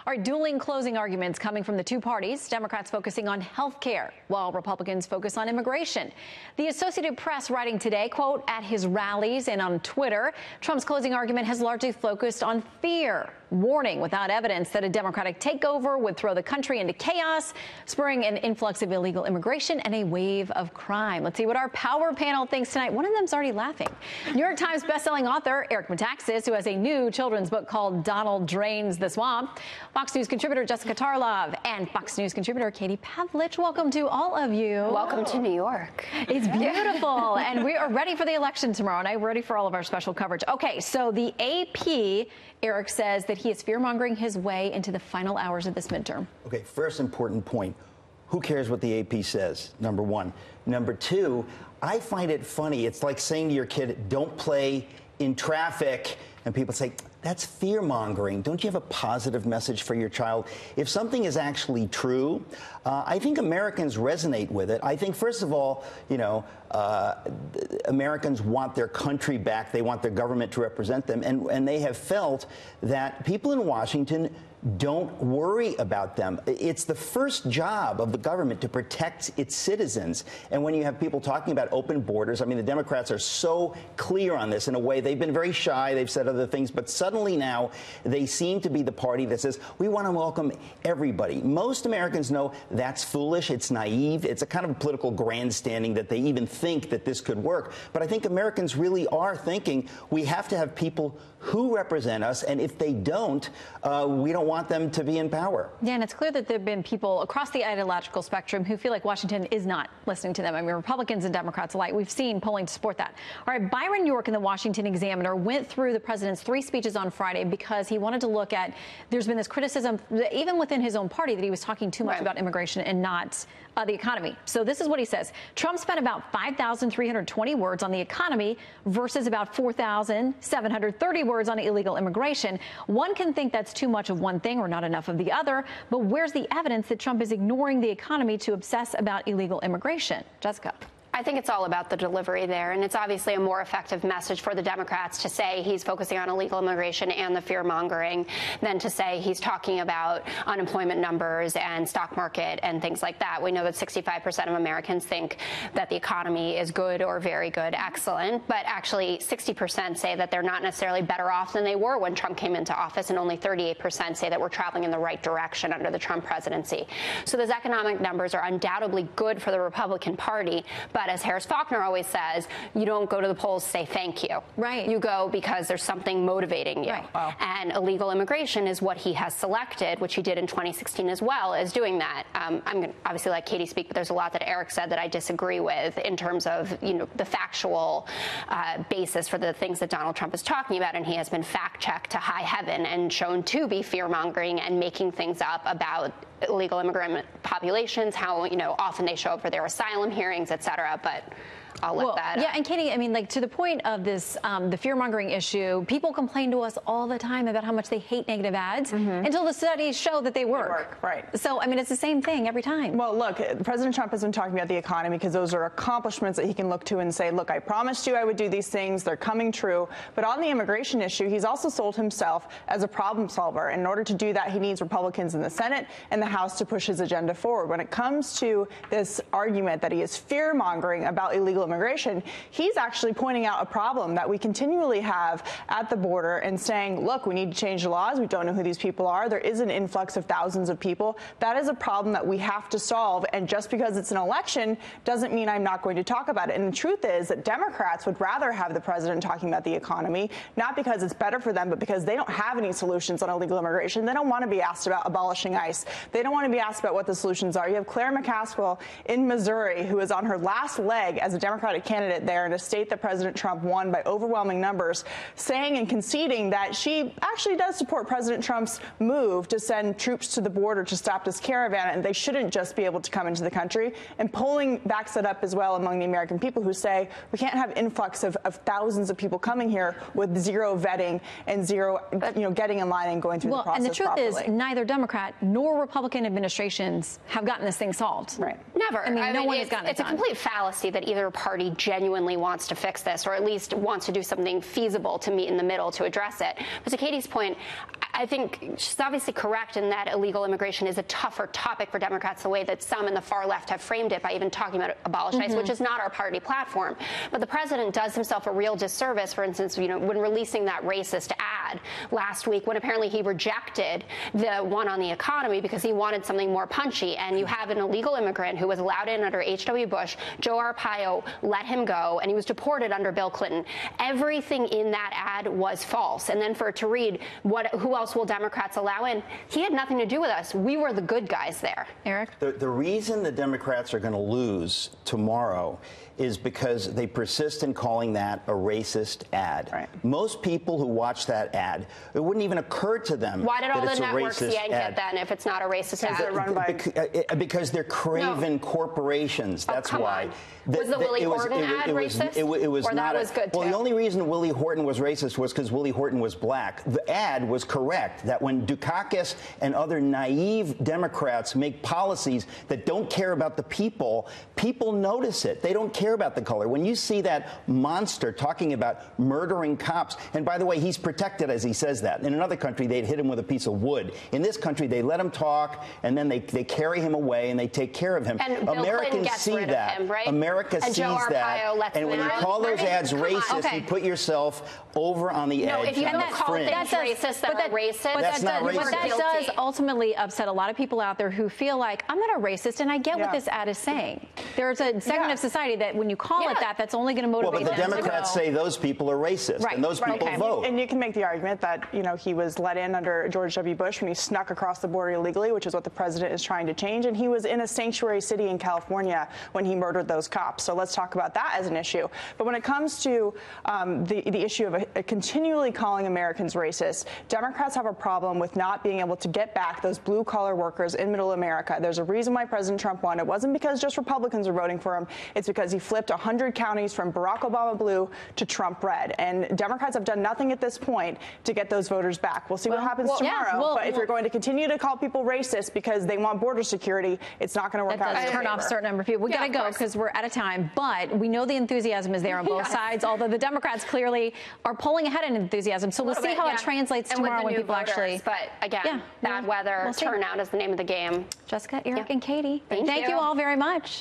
All right, dueling closing arguments coming from the two parties, Democrats focusing on health care, while Republicans focus on immigration. The Associated Press writing today, quote, at his rallies and on Twitter, Trump's closing argument has largely focused on fear, warning without evidence that a Democratic takeover would throw the country into chaos, spurring an influx of illegal immigration and a wave of crime. Let's see what our power panel thinks tonight. One of them's already laughing. New York Times bestselling author Eric Metaxas, who has a new children's book called Donald Drains the Swamp, Fox News contributor Jessica Tarlov, and Fox News contributor Katie Pavlich. Welcome to all of you. Welcome to New York. It's beautiful. And we are ready for the election tomorrow night. We're ready for all of our special coverage. Okay, so the AP, Eric says that he is fear-mongering his way into the final hours of this midterm. Okay, first important point. Who cares what the AP says, number one. Number two, I find it funny. It's like saying to your kid, don't play in traffic. And people say, that's fear-mongering. Don't you have a positive message for your child? If something is actually true, I think Americans resonate with it. I think, first of all, Americans want their country back. They want their government to represent them. And they have felt that people in Washington don't worry about them. It's the first job of the government to protect its citizens. And when you have people talking about open borders, I mean, the Democrats are so clear on this in a way. They've been very shy. They've said other things. But suddenly now they seem to be the party that says, we want to welcome everybody. Most Americans know that's foolish. It's naive. It's a kind of political grandstanding that they even think that this could work. But I think Americans really are thinking we have to have people who represent us. And if they don't, we don't want them to be in power. Yeah, and it's clear that there have been people across the ideological spectrum who feel like Washington is not listening to them. I mean, Republicans and Democrats alike. We've seen polling to support that. All right, Byron York in the Washington Examiner went through the president's 3 speeches on Friday because he wanted to look at, there's been this criticism, even within his own party, that he was talking too much about immigration and not the economy. So this is what he says. Trump spent about 5,320 words on the economy versus about 4,730 words on illegal immigration. One can think that's too much of one thing or not enough of the other, but where's the evidence that Trump is ignoring the economy to obsess about illegal immigration? Jessica. I think it's all about the delivery there, and it's obviously a more effective message for the Democrats to say he's focusing on illegal immigration and the fear-mongering than to say he's talking about unemployment numbers and stock market and things like that. We know that 65% of Americans think that the economy is good or very good, excellent, but actually 60% say that they're not necessarily better off than they were when Trump came into office, and only 38% say that we're traveling in the right direction under the Trump presidency. So those economic numbers are undoubtedly good for the Republican Party, but as Harris Faulkner always says, you don't go to the polls to say thank you. Right. You go because there's something motivating you. Right. Wow. And illegal immigration is what he has selected, which he did in 2016 as well, as doing that. I'm going to obviously let Katie speak, but there's a lot that Eric said that I disagree with in terms of, the factual basis for the things that Donald Trump is talking about. And he has been fact-checked to high heaven and shown to be fear-mongering and making things up about illegal immigrant populations, how, often they show up for their asylum hearings, et cetera. But I'll let that. Yeah, and Katie, I mean, to the point of this, the fear-mongering issue, people complain to us all the time about how much they hate negative ads until the studies show that they work. Right. So, I mean, it's the same thing every time. Well, look, President Trump has been talking about the economy because those are accomplishments that he can look to and say, look, I promised you I would do these things. They're coming true. But on the immigration issue, he's also sold himself as a problem solver. And in order to do that, he needs Republicans in the Senate and the House to push his agenda forward. When it comes to this argument that he is fear-mongering about illegal immigration, he's actually pointing out a problem that we continually have at the border and saying, look, we need to change the laws. We don't know who these people are. There is an influx of thousands of people. That is a problem that we have to solve. And just because it's an election doesn't mean I'm not going to talk about it. And the truth is that Democrats would rather have the president talking about the economy, not because it's better for them, but because they don't have any solutions on illegal immigration. They don't want to be asked about abolishing ICE. They don't want to be asked about what the solutions are. You have Claire McCaskill in Missouri, who is on her last leg as a Democratic candidate there in a state that President Trump won by overwhelming numbers, saying and conceding that she actually does support President Trump's move to send troops to the border to stop this caravan, and they shouldn't just be able to come into the country. And polling backs it up as well among the American people who say we can't have influx of thousands of people coming here with zero vetting and zero, getting in line and going through the process and the truth properly. is neither Democrat nor Republican administrations have gotten this thing solved. Right. Never. I mean, no one has gotten it It's a done. complete fallacy that either party genuinely wants to fix this or at least wants to do something feasible to meet in the middle to address it. But to Katie's point, I I think she's obviously correct in that illegal immigration is a tougher topic for Democrats, the way that some in the far left have framed it by even talking about abolish ICE, which is not our party platform. But the president does himself a real disservice, for instance, when releasing that racist ad last week, when apparently he rejected the one on the economy because he wanted something more punchy. And you have an illegal immigrant who was allowed in under H.W. Bush. Joe Arpaio let him go, and he was deported under Bill Clinton. Everything in that ad was false. And then for it to read, who else will Democrats allow in? He had nothing to do with us. We were the good guys there. Eric? The reason the Democrats are going to lose tomorrow is because they persist in calling that a racist ad. Right. Most people who watch that ad, it wouldn't even occur to them Why did all that the it's a networks racist yank ad. it then if it's not a racist ad? They're run by Because they're craven corporations. That's come why. on. Was the Willie Horton ad racist? It was or not. That was good well, too? the only reason Willie Horton was racist was because Willie Horton was black. The ad was correct that when Dukakis and other naive Democrats make policies that don't care about the people, people notice it. They don't care about the color. When you see that monster talking about murdering cops, and by the way, he's protected as he says that. In another country, they'd hit him with a piece of wood. In this country, they let him talk, and then they carry him away and they take care of him. And Bill Clinton gets see rid that. of him, right? America and sees Joe Arpaio that. And when you call those ads racist, you put yourself over on the edge. No, if you don't call fringe. things racist that are racist, but that's not racist. But that does ultimately upset a lot of people out there who feel like, I'm not a racist, and I get what this ad is saying. There's a segment of society that when you call it that, that's only going to motivate them. Well, but the Democrats say those people are racist, and those people vote. And you can make the argument that, he was let in under George W. Bush when he snuck across the border illegally, which is what the president is trying to change, and he was in a sanctuary city in California when he murdered those cops. So let's talk about that as an issue. But when it comes to the issue of continually calling Americans racist, Democrats have a problem with not being able to get back those blue-collar workers in middle America. There's a reason why President Trump won. It wasn't because just Republicans are voting for him. It's because he flipped 100 counties from Barack Obama blue to Trump red. And Democrats have done nothing at this point to get those voters back. We'll see what happens tomorrow. But if you're going to continue to call people racist because they want border security, it's not going to work out. That does turn off a certain number of people. We got to go because we're out of time. But we know the enthusiasm is there on both sides, although the Democrats clearly are pulling ahead in enthusiasm. So we'll see how it translates tomorrow when people actually. But again, bad weather turnout is the name of the game. Jessica, Eric, and Katie, Thank you all very much.